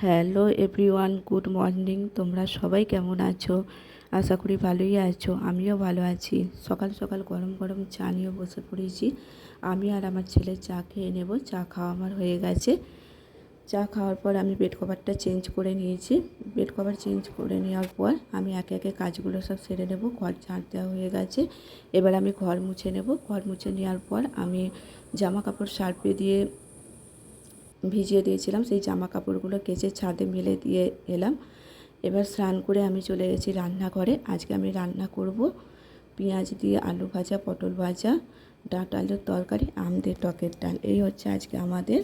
Hello everyone, good morning. তোমরা সবাই কেমন আছো? আশা করি ভালোই আছো। আমিও ভালো আছি। সকাল সকাল গরম গরম চা নিয়ে বসে পড়েছি। আমি আর আমার ছেলে চা খেয়ে নেব। চা খাওয়া আমার হয়ে গেছে। চা খাওয়ার পর আমি বেড কভারটা চেঞ্জ করে নিয়েছি। বেড কভার চেঞ্জ করে নেওয়ার পর আমি একে একে কাজগুলো সব সেরে নেব। ঘর ঝাড় দেওয়া হয়ে গেছে। এবার আমি ঘর মুছে নেব। ঘর মুছে নেওয়ার পর আমি জামা কাপড় সার্ফে দিয়ে ভিজিয়ে দিয়েছিলাম, সেই জামা কাপড়গুলো কেচে ছাদে মেলে দিয়ে এলাম। এবার স্নান করে আমি চলে গেছি রান্নাঘরে। আজকে আমি রান্না করব পেঁয়াজ দিয়ে আলু ভাজা, পটল ভাজা, ডাঁটা আলুর তরকারি, আম দিয়ে টকের ডাল। এই হচ্ছে আজকে আমাদের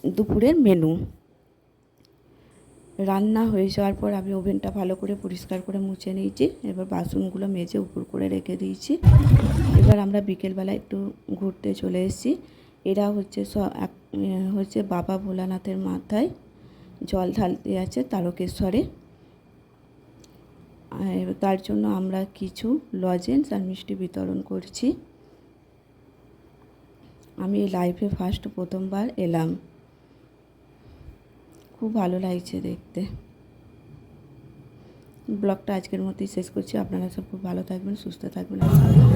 দুপুরের মেনু। রান্না হয়ে যাওয়ার পর আমি ওভেনটা ভালো করে পরিষ্কার করে মুছে নিয়েছি। এবার বাসনগুলো মেজে উপর করে রেখে দিয়েছি। এবার আমরা বিকেলবেলা একটু ঘুরতে চলে এসেছি। এরা হচ্ছে বাবা ভোলানাথের মাথায় জল ঢালতে আছে তারকেশ্বরে। তার জন্য আমরা কিছু লজেন্স আর মিষ্টি বিতরণ করছি। আমি লাইফে প্রথমবার এলাম। খুব ভালো লাগছে দেখতে। ব্লগটা আজকের মতোই শেষ করছি। আপনারা সব খুব ভালো থাকবেন, সুস্থ থাকবেন, অবশ্যই।